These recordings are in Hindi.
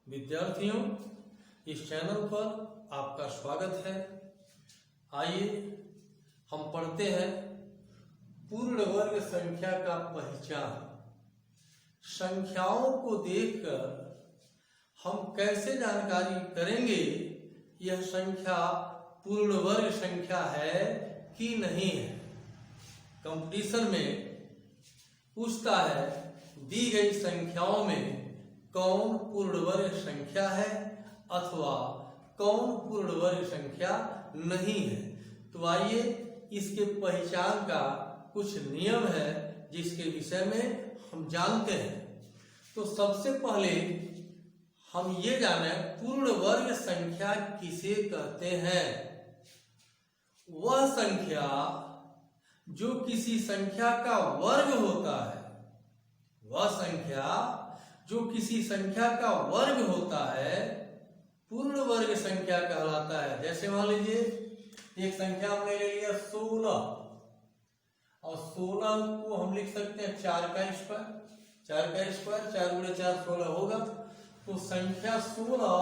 विद्यार्थियों, इस चैनल पर आपका स्वागत है। आइए हम पढ़ते हैं पूर्ण वर्ग संख्या का पहचान। संख्याओं को देखकर हम कैसे जानकारी करेंगे यह संख्या पूर्ण वर्ग संख्या है कि नहीं है। कंपटीशन में पूछता है दी गई संख्याओं में कौन पूर्ण वर्ग संख्या है अथवा कौन पूर्ण वर्ग संख्या नहीं है। तो आइए इसके पहचान का कुछ नियम है जिसके विषय में हम जानते हैं। तो सबसे पहले हम ये जाने पूर्ण वर्ग संख्या किसे कहते हैं। वह संख्या जो किसी संख्या का वर्ग होता है, वह संख्या जो किसी संख्या का वर्ग होता है पूर्ण वर्ग संख्या कहलाता है। जैसे मान लीजिए एक संख्या हमने ले लिया 16 और 16 को हम लिख सकते हैं 4 का स्क्वायर। 4 गुणे 4 16 होगा। तो संख्या 16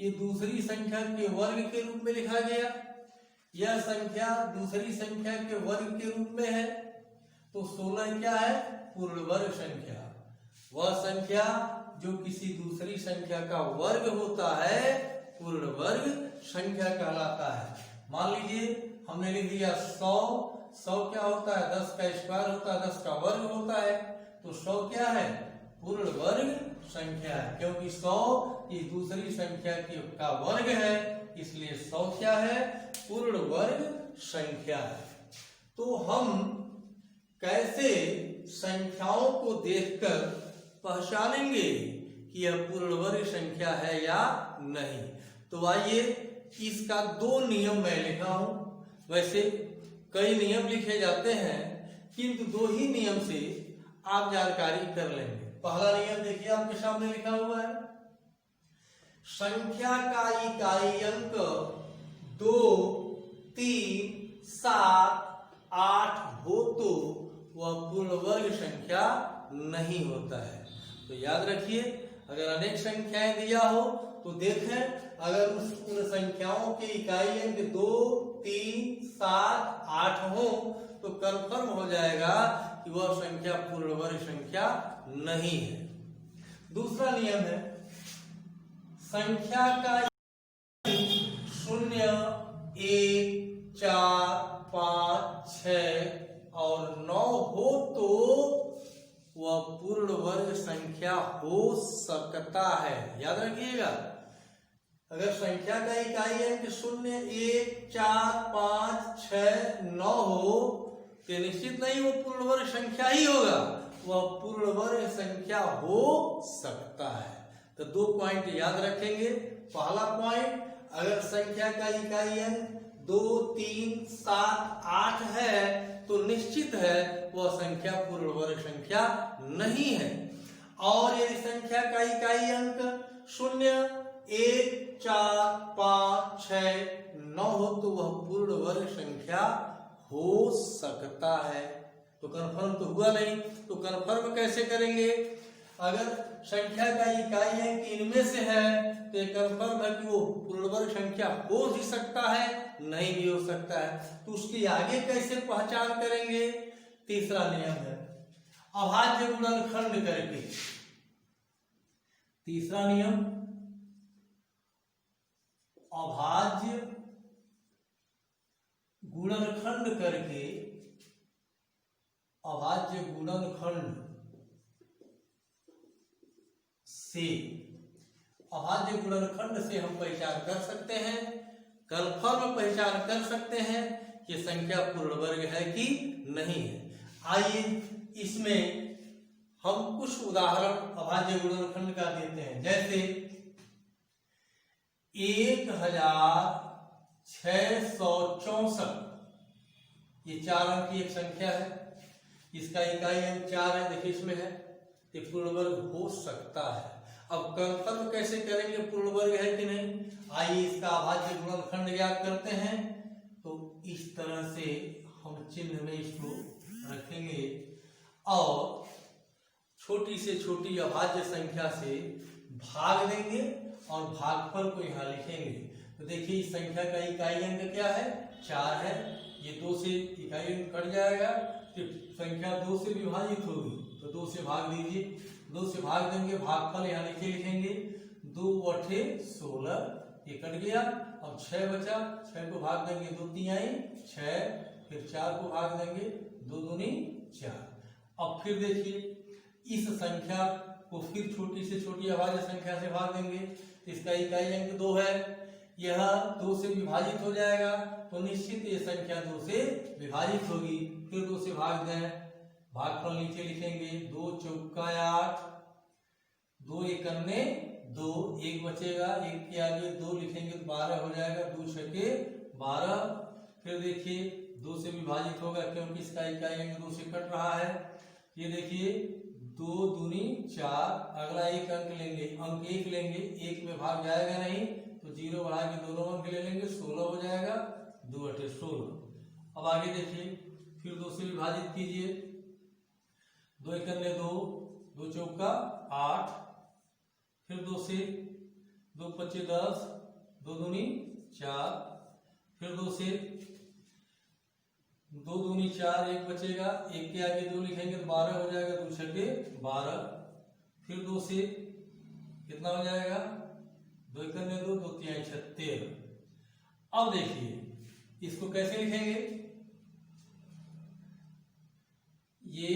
ये दूसरी संख्या के वर्ग के रूप में लिखा गया। यह संख्या दूसरी संख्या के वर्ग के रूप में है। तो 16 क्या है? पूर्ण वर्ग संख्या। वह संख्या जो किसी दूसरी संख्या का वर्ग होता है पूर्ण वर्ग संख्या कहलाता है। मान लीजिए हमने लिख दिया 100 क्या होता है? 10 का स्क्वायर होता है, 10 का वर्ग होता है। तो 100 क्या है? पूर्ण वर्ग संख्या है, क्योंकि 100 ये दूसरी संख्या का वर्ग है, इसलिए 100 क्या है? पूर्ण वर्ग संख्या है। तो हम कैसे संख्याओं को देखकर पहचानेंगे कि यह पूर्ण वर्ग संख्या है या नहीं। तो आइए इसका 2 नियम मैं लिखा हूं। वैसे कई नियम लिखे जाते हैं किंतु 2 ही नियम से आप जानकारी कर लेंगे। पहला नियम देखिए आपके सामने लिखा हुआ है, संख्या का इकाई अंक 2, 3, 7, 8 हो तो वह पूर्ण वर्ग संख्या नहीं होता है। तो याद रखिए, अगर अनेक संख्याएं दिया हो तो देखें अगर उन संख्याओं के इकाई अंक 2, 3, 7, 8 हो तो कंफर्म हो जाएगा कि वह संख्या पूर्ण वर्ग संख्या नहीं है। दूसरा नियम है, संख्या का 0, 1, 4, 5, 6 और 9 हो तो वह पूर्ण वर्ग संख्या हो सकता है। याद रखिएगा, अगर संख्या का इकाई अंक 0, 1, 4, 5, 6, 9 हो तो निश्चित नहीं वो पूर्ण वर्ग संख्या ही होगा, वह पूर्ण वर्ग संख्या हो सकता है। तो 2 पॉइंट याद रखेंगे। पहला पॉइंट, अगर संख्या का इकाई अंक 2, 3, 7, 8 है तो निश्चित है वह संख्या पूर्ण वर्ग संख्या नहीं है। और यदि संख्या का इकाई अंक 0, 1, 4, 5, 6, 9 हो तो वह पूर्ण वर्ग संख्या हो सकता है। तो कंफर्म तो हुआ नहीं, तो कंफर्म कैसे करेंगे? अगर संख्या का इकाई अंक इनमें से है तो ये कंफर्म है कि वो पूर्ण वर्ग संख्या हो ही सकता है, नहीं भी हो सकता है। तो उसकी आगे कैसे पहचान करेंगे? तीसरा नियम है, अभाज्य गुणनखंड करके। तीसरा नियम, अभाज्य गुणनखंड करके, अभाज्य गुणनखंड से, अभाज्य गुणनखंड से हम पहचान कर सकते हैं, कंफर्म पहचान कर सकते हैं कि संख्या पूर्ण वर्ग है कि नहीं है। आइए इसमें हम कुछ उदाहरण अभाज्य गुणनखंड का देते हैं। जैसे 1664, ये 4 अंक की एक संख्या है, इसका इकाई अंक 4 है, देखिए इसमें है, ये पूर्ण वर्ग हो सकता है। अब कंफर्म कैसे करेंगे पूर्ण वर्ग है कि नहीं? आइए इसका अभाज्य गुणनखंड याद करते हैं। तो इस तरह से हम चिन्ह में इसको रखेंगे और छोटी से छोटी अभाज्य संख्या से भाग देंगे और भागफल को यहाँ लिखेंगे। तो देखिए इस संख्या का इकाई अंक क्या है, 4 है। ये 2 से इकाई अंक कट जाएगा, फिर संख्या 2 से विभाजित होगी तो 2 से भाग दीजिए, 2 से भाग देंगे, भागफल यहाँ नीचे लिखेंगे। 2 8 16, ये कट गया। अब 6 बचा, 6 को भाग देंगे, 2 3 6, फिर 4 को भाग देंगे, 2 दूनी 4। अब फिर देखिए इस संख्या को फिर छोटी से छोटी अभाज्य संख्या से भाग देंगे, इसका इकाई अंक 2 है। यह 2 से विभाजित हो जाएगा तो निश्चित ये संख्या 2 से विभाजित होगी। फिर 2 से भाग दें, भागफल नीचे लिखेंगे। 2 चौका 8, 2 एकन्ने 2, 1 बचेगा, 1 के आगे 2 लिखेंगे तो 12 हो जाएगा। 2 छके 12। फिर देखिए 2 से विभाजित होगा क्योंकि इसका इकाई अंक 2 से कट रहा है। ये देखिए 2 दूनी 4, अगला एक अंक लेंगे, अंक 1 लेंगे, 1 में भाग जाएगा नहीं तो 0 बढ़ा के दोनों अंक ले लेंगे, 16 हो जाएगा। 2 8 16। अब आगे देखिए फिर 2 से विभाजित कीजिए। 2 एकन्ने 2, 2 चौका 8, फिर 2 से 2 पच्चे 10, 2 दूनी 4, फिर 2 से 2 दूनी 4, 1 बचेगा, 1 के आगे 2 लिखेंगे तो 12 हो जाएगा। 2 छके 12। फिर 2 से कितना हो जाएगा, 2 एकन्ने 2, 2 3 13। अब देखिए इसको कैसे लिखेंगे, ये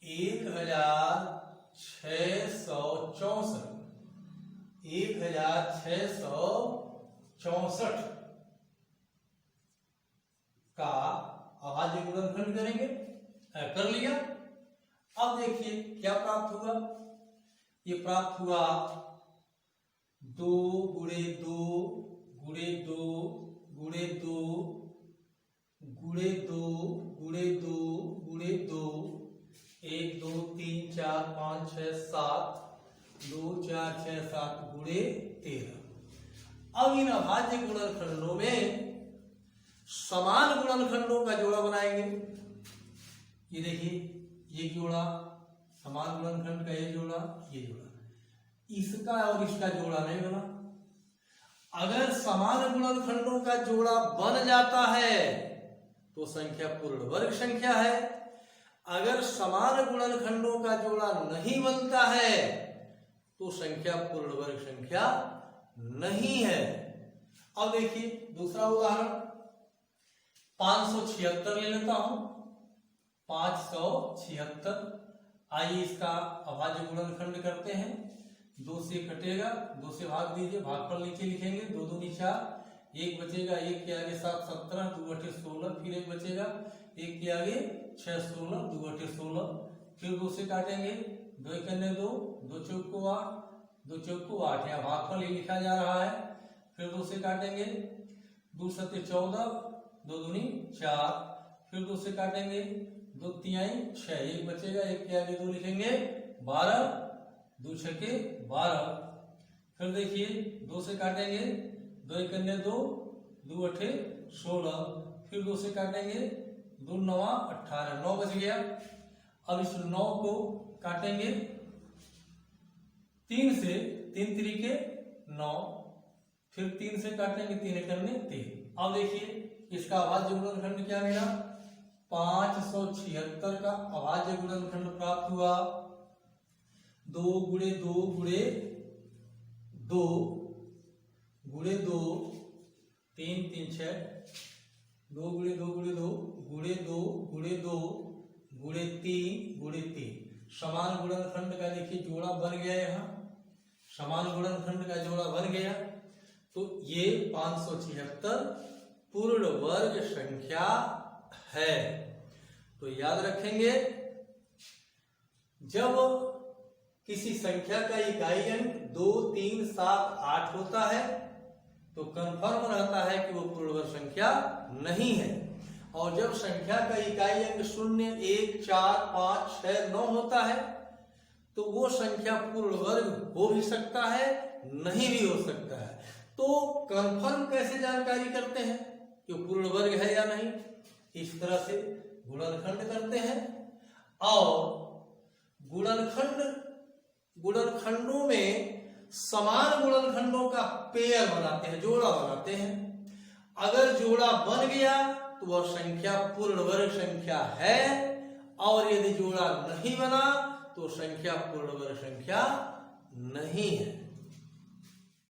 1664, 1664 का अभाज्य गुणनखंड करेंगे। कर लिया। अब देखिए क्या प्राप्त हुआ, ये प्राप्त हुआ 2 गुणे 2 गुणे 2 गुणे 2 गुणे 2 गुणे 2 गुणे 2, 1 2 3 4 5 6 7, 2 4 6 7 गुणे 13। अब इन अभाज्य गुणनखंडों में समान गुणनखंडों का जोड़ा बनाएंगे। ये देखिए ये जोड़ा, समान गुणनखंड का ये जोड़ा, ये जोड़ा, इसका और इसका जोड़ा नहीं बना। अगर समान गुणनखंडों का जोड़ा बन जाता है तो संख्या पूर्ण वर्ग संख्या है। अगर समान गुणनखंडों का जोड़ा नहीं बनता है तो संख्या पूर्ण वर्ग संख्या नहीं है। अब देखिए दूसरा उदाहरण 576 ले लेता हूं। 576, आइए इसका अभाज्य गुणनखंड करते हैं। 2 से कटेगा, 2 से भाग दीजिए, भागफल नीचे लिखेंगे। 2 दूनी 4, 1 बचेगा, 1 के आगे 7 17, 2 8 16, फिर 1 बचेगा, 1 के आगे 6 16, 2 8 16, फिर 2 से काटेंगे। 2 एकन्ने 2, 2 चौको 8, 2 चौको 8, यहाँ भागफल ही लिखा जा रहा है। फिर 2 से काटेंगे, 2 सत्ते 14, 2 दूनी 4, फिर 2 से काटेंगे, 2 3 6, 1 बचेगा, 1 के आगे 2 लिखेंगे, 12, 2 छके 12। फिर देखिए 2 से काटेंगे, 2 एकन्ने 2, 2 8 16, फिर 2 से काटेंगे, 2 9 18, 9 बच गया। अब इस 9 को काटेंगे 3 से, 3 त्रिके 9, फिर 3 से काटेंगे, 3 एकन्ने 3। अब देखिए इसका अभाज्य गुणनखंड क्या मिला, 576 का अभाज्य गुणनखंड प्राप्त हुआ। 2 गुणे 2 गुणे 2 गुणे 2, 3 3 6, 2 गुणे 2 गुणे 2 गुणे 2 गुणे 2 गुणे 3 गुणे 3। समान गुणनखंड का देखिए जोड़ा बन गया, यहाँ समान गुणनखंड का जोड़ा बन गया। तो ये 576 पूर्ण वर्ग संख्या है। तो याद रखेंगे जब किसी संख्या का इकाई अंक 2 3 7 8 होता है तो कंफर्म रहता है कि वो पूर्ण वर्ग संख्या नहीं है। और जब संख्या का इकाई अंक 0 1 4 5 6 9 होता है तो वो संख्या पूर्ण वर्ग हो भी सकता है, नहीं भी हो सकता है। तो कंफर्म कैसे जानकारी करते हैं कि पूर्ण वर्ग है या नहीं, इस तरह से गुणनखंड करते हैं। और गुणनखंड गुणनखंडों में समान गुणनखंडों का पेयर बनाते हैं, जोड़ा बनाते हैं। अगर जोड़ा बन गया तो वह संख्या पूर्ण वर्ग संख्या है, और यदि जोड़ा नहीं बना तो संख्या पूर्ण वर्ग संख्या नहीं है।